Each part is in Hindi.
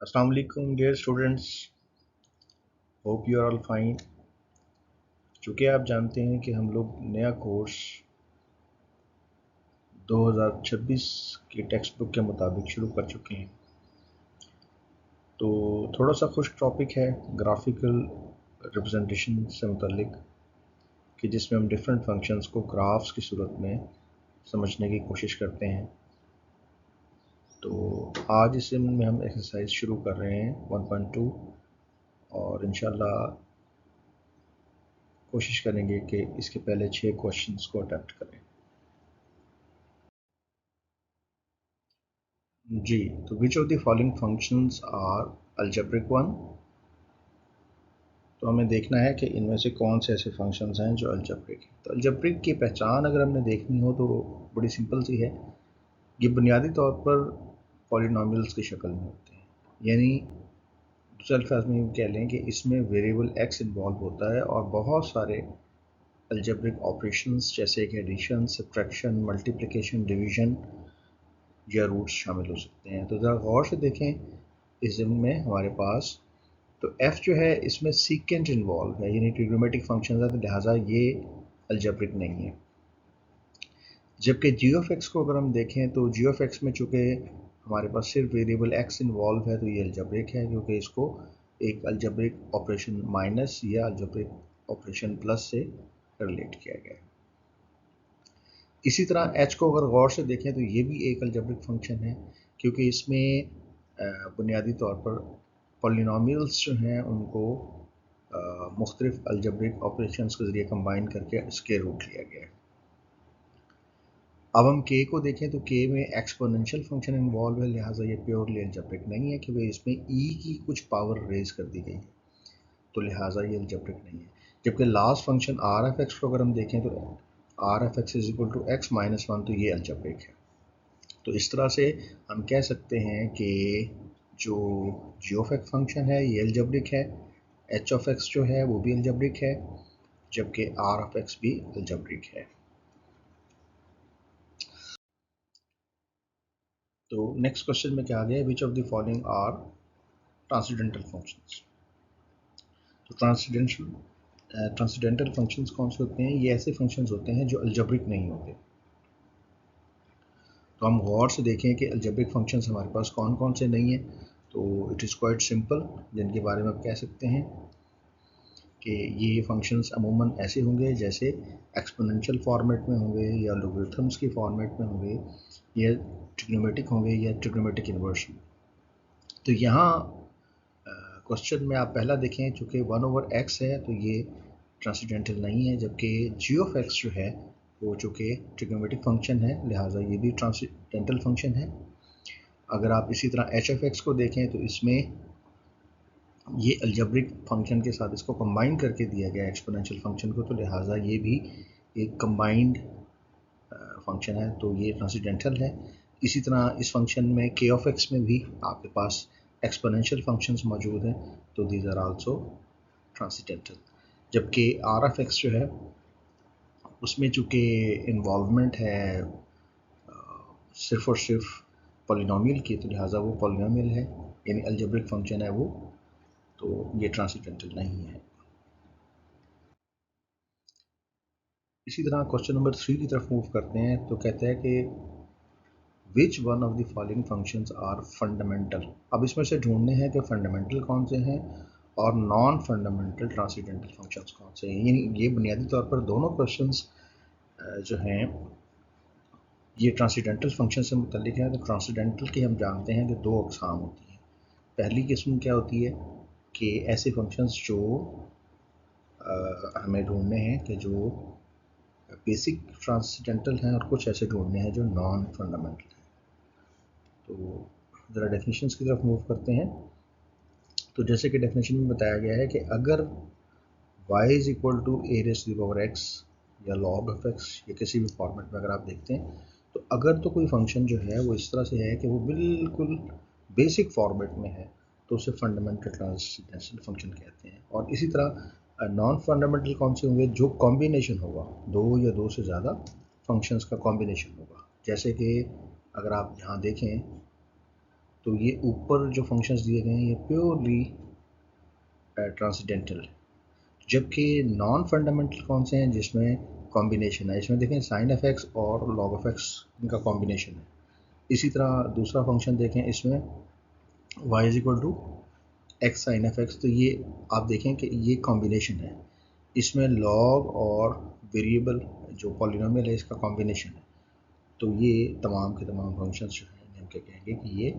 Assalamu alaikum dear students, hope you are all fine। चूँकि आप जानते हैं कि हम लोग नया कोर्स 2026 के टेक्स्ट बुक के मुताबिक शुरू कर चुके हैं, तो थोड़ा सा खुश टॉपिक है ग्राफिकल रिप्रेजेंटेशन से मुतल्लिक कि जिसमें हम डिफरेंट फंक्शंस को ग्राफ्स की सूरत में समझने की कोशिश करते हैं। तो आज इस में हम एक्सरसाइज शुरू कर रहे हैं 1.2 और इंशाल्लाह कोशिश करेंगे कि इसके पहले 6 क्वेश्चंस को अटेम्प्ट करें। जी, तो which of the following functions are algebraic one. तो हमें देखना है कि इनमें से कौन से ऐसे फंक्शंस हैं जो अलजेब्रिक हैं। तो अलजेब्रिक की पहचान अगर हमने देखनी हो तो बड़ी सिंपल सी है। ये बुनियादी तौर पर पॉलिनॉमियल्स की शक्ल में होते हैं, यानी दूसरे अल्फाज में यूँ कह लें कि इसमें वेरिएबल एक्स इन्वॉल्व होता है और बहुत सारे अलजेब्रिक ऑपरेशंस जैसे कि एडिशन, सब्ट्रैक्शन, मल्टीप्लिकेशन, डिवीजन या रूट्स शामिल हो सकते हैं। तो ज़रा गौर से देखें इस में हमारे पास तो f जो है इसमें सीकेंट इन्वॉल्व है, यानी ट्रिग्नोमेट्रिक फंक्शन है, तो लिहाजा ये अलजेब्रिक नहीं है। जबकि जी ऑफ एक्स को अगर हम देखें तो जी ऑफ एक्स में चूँकि हमारे पास सिर्फ वेरिएबल x इन्वॉल्व है तो ये अलजेब्रिक है, क्योंकि इसको एक अलजेब्रिक ऑपरेशन माइनस या अलजेब्रिक ऑपरेशन प्लस से रिलेट किया गया है। इसी तरह h को अगर गौर से देखें तो ये भी एक अलजेब्रिक फंक्शन है, क्योंकि इसमें बुनियादी तौर पर पॉलिनॉमियल्स जो हैं उनको मुख्तलिफ अलजेब्रिक ऑपरेशंस के ज़रिए कंबाइन करके स्क्वायर रूट लिया गया है। अब हम k को देखें तो k में एक्सपोनेंशियल फंक्शन इन्वॉल्व है, लिहाजा ये प्योरली अलजेब्रिक नहीं है, क्योंकि इसमें e की कुछ पावर रेज कर दी गई है, तो लिहाजा ये अलजेब्रिक नहीं है। जबकि last function R F X को अगर हम देखें तो R F X is equal to X minus one, तो ये अलजेब्रिक है। तो इस तरह से हम कह सकते हैं कि जो जी ऑफ एक्स फंक्शन है ये अलजेब्रिक है, एच ऑफ एक्स जो है वो भी अलजेब्रिक है, जबकि आर ऑफ एक्स भी अलजेब्रिक है। तो नेक्स्ट क्वेश्चन में क्या आ गया, which of the following are transcendental functions. तो ट्रांसेंडेंटल फंक्शंस कौन से होते हैं? ये ऐसे फंक्शंस होते हैं जो अलजेब्रिक नहीं होते। तो हम गौर से देखें कि अलजेब्रिक फंक्शंस हमारे पास कौन कौन से नहीं हैं। तो इट इज़ क्वाइट सिंपल, जिनके बारे में आप कह सकते हैं कि ये फंक्शंस अमूमन ऐसे होंगे जैसे एक्सपोनेंशियल फॉर्मेट में होंगे, या लॉगरिथम्स की फॉर्मेट में होंगे, या ट्रिग्नोमेट्रिक होंगे, या ट्रिग्नोमेट्रिक इन्वर्शन। तो यहाँ क्वेश्चन में आप पहला देखें, चूँकि 1/x है तो ये ट्रांसेंडेंटल नहीं है, जबकि जी ऑफ एक्स जो है वो चूँकि ट्रिग्नोमेट्रिक फंक्शन है, लिहाजा ये भी ट्रांसेंडेंटल फंक्शन है। अगर आप इसी तरह एच ऑफ एक्स को देखें तो इसमें ये अलजेब्रिक फंक्शन के साथ इसको कंबाइन करके दिया गया एक्सपोनेंशियल फंक्शन को, तो लिहाजा ये भी एक कंबाइंड फंक्शन है, तो ये ट्रांसेंडेंटल है। इसी तरह इस फंक्शन में के ऑफ एक्स में भी आपके पास एक्सपोनेंशियल फंक्शंस मौजूद हैं, तो दीज आर आल्सो ट्रांसेंडेंटल। जबकि आर ऑफ एक्स जो है उसमें चूँकि इन्वॉल्वमेंट है सिर्फ और सिर्फ पॉलिनॉमियल की, तो लिहाजा वो पॉलिनॉमियल है, यानी अलजेब्रिक फंक्शन है वो, तो ये ट्रांसेंडेंटल नहीं है। इसी तरह क्वेश्चन नंबर 3 की तरफ मूव करते हैं। तो कहते हैं कि which one of the following functions are fundamental. अब इसमें से ढूंढने हैं कि फंडामेंटल कौन से हैं और नॉन फंडामेंटल ट्रांसेंडेंटल फंक्शंस कौन से हैं। यानी ये बुनियादी तौर पर दोनों क्वेश्चंस जो हैं ये ट्रांसेंडेंटल फंक्शन से मुतल्लिक है। तो ट्रांसेंडेंटल की हम जानते हैं कि दो अक़साम होती हैं। पहली किस्म क्या होती है कि ऐसे फंक्शंस जो हमें ढूंढने हैं कि जो बेसिक ट्रांसेंडेंटल हैं, और कुछ ऐसे ढूंढने हैं जो नॉन फंडामेंटल हैं। तो ज़रा डेफिनेशंस की तरफ मूव करते हैं। तो जैसे कि डेफिनेशन में बताया गया है कि अगर y is equal to A raise to the power x या log ऑफ x या किसी भी फॉर्मेट में अगर आप देखते हैं, तो अगर तो कोई फंक्शन जो है वो इस तरह से है कि वो बिल्कुल बेसिक फॉर्मेट में है, तो उसे फंडामेंटल ट्रांसेंडेंटल फंक्शन कहते हैं। और इसी तरह नॉन फंडामेंटल कौन से होंगे? जो कॉम्बिनेशन होगा, दो या दो से ज़्यादा फंक्शंस का कॉम्बिनेशन होगा। जैसे कि अगर आप यहाँ देखें तो ये ऊपर जो फंक्शंस दिए गए हैं ये प्योरली ट्रांसेंडेंटल, जबकि नॉन फंडामेंटल कौन से हैं जिसमें कॉम्बिनेशन है। इसमें देखें साइन एफ एक्स और लॉग एफ एक्स इनका कॉम्बिनेशन है। इसी तरह दूसरा फंक्शन देखें, इसमें y is equal to X sine F X, तो ये आप देखें कि ये कॉम्बिनेशन है। इसमें लॉग और वेरिएबल जो पॉलिनोमियल है इसका कॉम्बिनेशन है। तो ये तमाम के तमाम फंक्शंस जो हैं हम क्या कहेंगे कि ये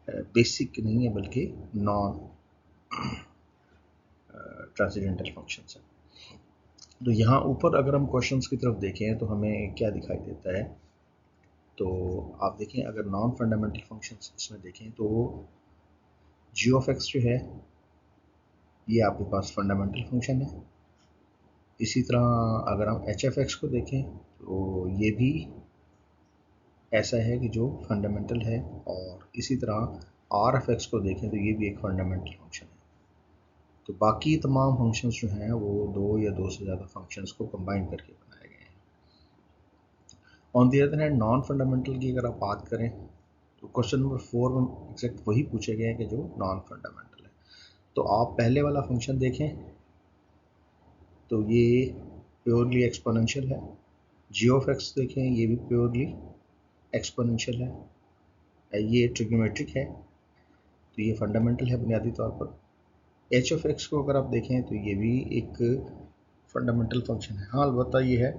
बेसिक नहीं है बल्कि नॉन ट्रांसेंडेंटल फंक्शंस हैं। तो यहाँ ऊपर अगर हम क्वेश्चंस की तरफ देखें तो हमें क्या दिखाई देता है, तो आप देखें अगर नॉन फंडामेंटल फंक्शंस इसमें देखें तो जी ऑफ एक्स जो है ये आपके पास फंडामेंटल फंक्शन है। इसी तरह अगर हम एच एफ एक्स को देखें तो ये भी ऐसा है कि जो फंडामेंटल है, और इसी तरह आर एफ एक्स को देखें तो ये भी एक फंडामेंटल फंक्शन है। तो बाकी तमाम फंक्शंस जो हैं वो दो या दो से ज़्यादा फंक्शंस को कंबाइन करके बनाए गए हैं। On the other hand non fundamental की अगर आप बात करें तो क्वेश्चन नंबर 4 में एग्जैक्ट वही पूछे गए हैं कि जो नॉन फंडामेंटल है। तो आप पहले वाला फंक्शन देखें तो ये प्योरली एक्सपोनेंशियल है। जी ऑफ एक्स देखें ये भी प्योरली एक्सपोनेंशियल है, ये ट्रिग्नोमेट्रिक है, तो ये फंडामेंटल है बुनियादी तौर पर। एच ऑफ एक्स को अगर आप देखें तो ये भी एक फंडामेंटल फंक्शन है। हाँ अलबत्ता ये है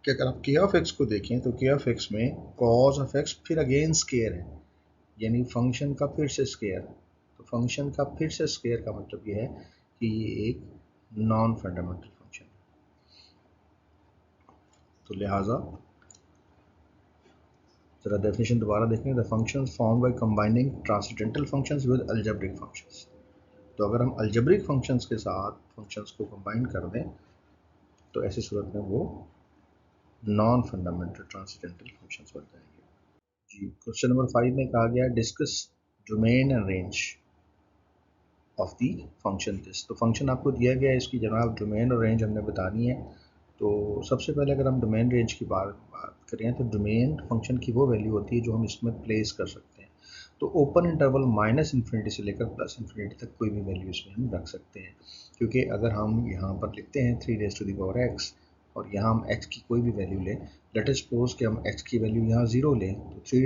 कि अगर आप के ऑफ एक्स को देखें तो के ऑफ एक्स में कॉज ऑफ एक्स फिर अगेन स्केयर है, यानी फंक्शन का फिर से स्केयर। तो फंक्शन का फिर से स्केयर का मतलब ये है कि ये एक नॉन फंडामेंटल फंक्शन है। तो लिहाजा जरा डेफिनेशन दोबारा देखें, the functions form by combining transcendental functions with algebraic functions. तो अगर हम अलजेब्रिक फंक्शंस के साथ फंक्शंस को कंबाइन कर दें तो ऐसी सूरत में वो नॉन फंडामेंटल ट्रांसेंडेंटल फंक्शंस बन जाएंगे। जी क्वेश्चन नंबर 5 में कहा गया discuss domain and range of the function this. तो फंक्शन आपको दिया गया है, इसकी जनाब डोमेन और रेंज हमने बतानी है। तो सबसे पहले अगर हम डोमेन रेंज की बात करें तो डोमेन फंक्शन की वो वैल्यू होती है जो हम इसमें प्लेस कर सकते हैं। तो ओपन इंटरवल माइनस इन्फिनिटी से लेकर प्लस इन्फिनिटी तक कोई भी वैल्यू इसमें हम रख सकते हैं, क्योंकि अगर हम यहाँ पर लिखते हैं 3 और यहाँ हम x की कोई भी वैल्यू लें, लेट अस सपोज कि हम x की वैल्यू यहाँ 0 लें तो 3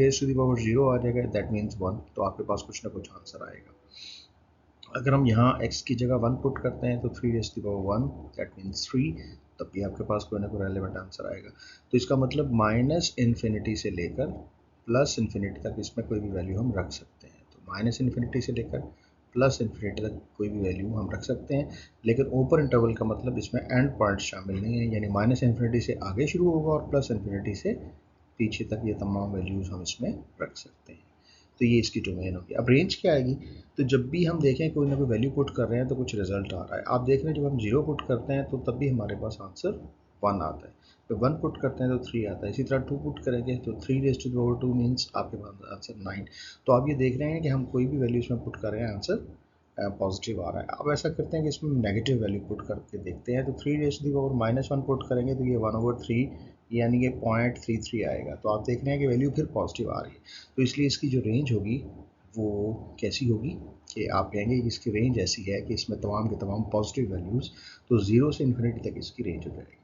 आ जाएगा, दैट मीन्स 1, तो आपके पास कुछ ना कुछ आंसर आएगा। अगर हम यहाँ x की जगह 1 पुट करते हैं तो 3 दैट मीन्स 3, तब भी आपके पास कोई ना कोई रेलेवेंट आंसर आएगा। तो इसका मतलब माइनस इन्फिनिटी से लेकर प्लस इन्फिनिटी तक इसमें कोई भी वैल्यू हम रख सकते हैं। तो माइनस इन्फिनिटी से लेकर प्लस इन्फिनिटी तक कोई भी वैल्यू हम रख सकते हैं, लेकिन ओपन इंटरवल का मतलब इसमें एंड पॉइंट शामिल नहीं है, यानी माइनस इन्फिनिटी से आगे शुरू होगा और प्लस इन्फिनिटी से पीछे तक ये तमाम वैल्यूज़ हम इसमें रख सकते हैं। तो ये इसकी डोमेन होगी। अब रेंज क्या आएगी, तो जब भी हम देखें कोई ना कोई वैल्यू पुट कर रहे हैं तो कुछ रिजल्ट आ रहा है। आप देख रहे हैं जब हम 0 पुट करते हैं तो तब भी हमारे पास आंसर 1 आता है, जब 1 पुट करते हैं तो 3 आता है, इसी तरह 2 पुट करेंगे तो 3 मीन्स आपके पास आंसर 9। तो आप ये देख रहे हैं कि हम कोई भी वैल्यू इसमें पुट कर रहे हैं आंसर पॉजिटिव आ रहा है। अब ऐसा करते हैं कि इसमें नेगेटिव वैल्यू पुट करके देखते हैं, तो 3 पुट करेंगे तो ये 1/3 यानी कि 0.33 आएगा। तो आप देख रहे हैं कि वैल्यू फिर पॉजिटिव आ रही है, तो इसलिए इसकी जो रेंज होगी वो कैसी होगी कि आप कहेंगे कि इसकी रेंज ऐसी है कि इसमें तमाम के तमाम पॉजिटिव वैल्यूज़, तो 0 से इन्फिनिटी तक इसकी रेंज हो जाएगी।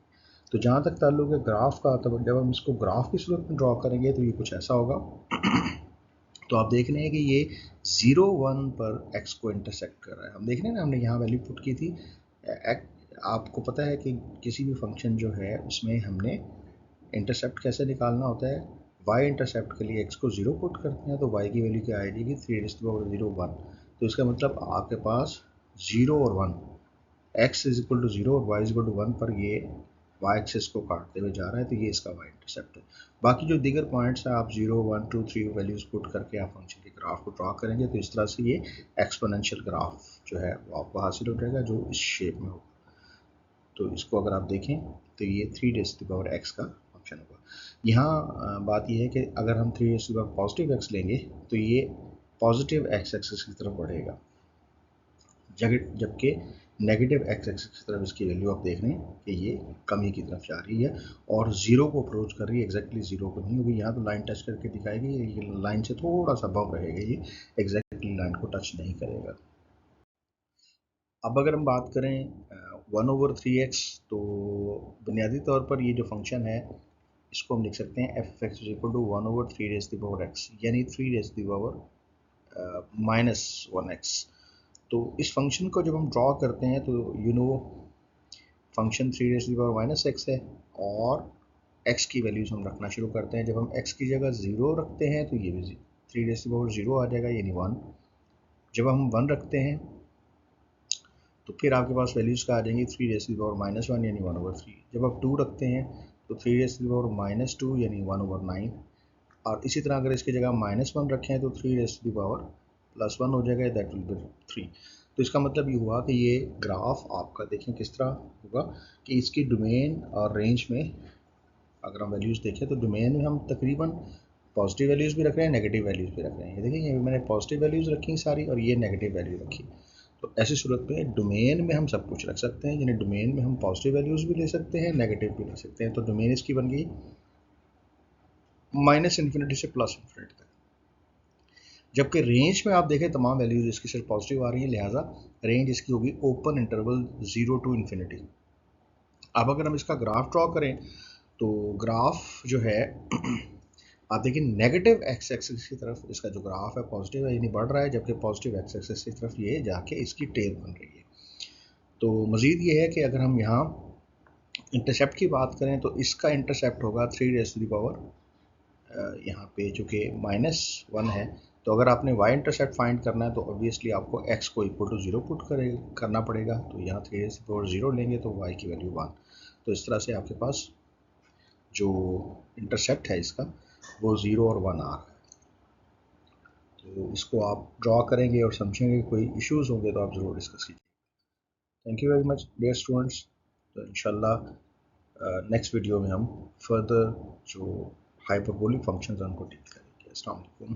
तो जहाँ तक ताल्लुक है ग्राफ का, तब जब हम इसको ग्राफ की सूरत में ड्रॉ करेंगे तो ये कुछ ऐसा होगा। तो आप देख रहे हैं कि ये 0, 1 पर x को इंटरसेक्ट कर रहा है। हम देख रहे हैं ना, हमने यहाँ वैल्यू पुट की थी। आपको पता है कि किसी भी फंक्शन जो है उसमें हमने इंटरसेप्ट कैसे निकालना होता है। y इंटरसेप्ट के लिए x को 0 पुट करते हैं तो y की वैल्यू क्या आएगी 3 1। तो इसका मतलब आपके पास 0 और 1, x इज इक्वल टू 0 और y इज इक्वल टू 1 पर ये y एक्सिस को काटते हुए जा रहा है, तो ये इसका y इंटरसेप्ट है। बाकी जो दीगर पॉइंट्स हैं आप 0 1 2 3 वैल्यूज़ पुट करके आप फंक्शन के ग्राफ को ड्रॉ करेंगे, तो इस तरह से ये एक्सपोनेंशियल ग्राफ जो है वो आपको हासिल हो जाएगा जो इस शेप में होगा। तो इसको अगर आप देखें तो ये 3 का फंक्शन होगा। यहाँ बात यह है कि अगर हम 3 पॉजिटिव एक्स लेंगे तो ये पॉजिटिव एक्स एक्सिस की तरफ बढ़ेगा, जबकि नेगेटिव एक्स एक्सिस की तरफ इसकी वैल्यू आप देख रहे हैं कि ये कमी की तरफ जा रही है और ज़ीरो को अप्रोच कर रही है, एग्जैक्टली ज़ीरो को नहीं होगी। यहाँ तो लाइन टच करके दिखाएगी, ये लाइन से थोड़ा सा अबव रहेगा, ये एग्जैक्टली लाइन को टच नहीं करेगा। अब अगर हम बात करें 1/3x, तो बुनियादी तौर पर ये जो फंक्शन है इसको हम लिख सकते हैं f (x) = 1/3x, यानी 3⁻⁻1x। तो इस फंक्शन को जब हम ड्रॉ करते हैं तो फंक्शन 3⁻⁻x है और x की वैल्यूज हम रखना शुरू करते हैं। जब हम x की जगह 0 रखते हैं तो ये भी 3⁻0 आ जाएगा, यानी 1। जब हम 1 रखते हैं तो फिर आपके पास वैल्यूज का आ जाएंगी 3⁻⁻1 यानी 1/3। जब आप 2 रखते हैं तो 3⁻⁻2 यानी 1/9। और इसी तरह अगर इसकी जगह -1 रखें तो 3⁻+1 हो जाएगा, दैट विल बी 3। तो इसका मतलब ये हुआ कि ये ग्राफ आपका देखें किस तरह होगा कि इसकी डोमेन और रेंज में अगर हम वैल्यूज़ देखें तो डोमेन में हम तकरीबन पॉजिटिव वैल्यूज़ भी रख रहे हैं, नेगेटिव वैल्यूज़ भी रख रहे हैं। ये देखिए, ये मैंने पॉजिटिव वैल्यूज़ रखी सारी और ये नेगेटिव वैल्यू रखी। तो ऐसी सूरत में डोमेन में हम सब कुछ रख सकते हैं, यानी डोमेन में हम पॉजिटिव वैल्यूज़ भी ले सकते हैं, नेगेटिव भी ले सकते हैं। तो डोमेन इसकी बन गई -∞ से +∞ तक। जबकि रेंज में आप देखें तमाम वैल्यूज इसकी सिर्फ पॉजिटिव आ रही हैं, लिहाजा रेंज इसकी होगी ओपन इंटरवल 0 to ∞। अब अगर हम इसका ग्राफ ड्रॉ करें तो ग्राफ जो है आप देखिए नेगेटिव एक्स एक्सिस की तरफ इसका जो ग्राफ है पॉजिटिव है, यानी बढ़ रहा है, जबकि पॉजिटिव एक्स एक्सिस की तरफ ये जाके इसकी टेल बन रही है। तो मज़ीद ये है कि अगर हम यहाँ इंटरसेप्ट की बात करें तो इसका इंटरसेप्ट होगा 3⁻, यहाँ पे चूँकि -1 है, तो अगर आपने y इंटरसेप्ट फाइंड करना है तो ऑब्वियसली आपको x को इक्वल टू 0 पुट करना पड़ेगा। तो यहाँ 3⁻0 लेंगे तो y की वैल्यू 1। तो इस तरह से आपके पास जो इंटरसेप्ट है इसका वो 0 और 1 आ रहा है। तो इसको आप ड्रॉ करेंगे और समझेंगे, कोई इश्यूज़ होंगे तो आप ज़रूर डिस्कस कीजिए। Thank you very much dear students. तो इंशाल्लाह नेक्स्ट वीडियो में हम फर्दर जो हाइपरबोलिक फंक्शंस हैं उनको डील करेंगे। अस्सलाम वालेकुम।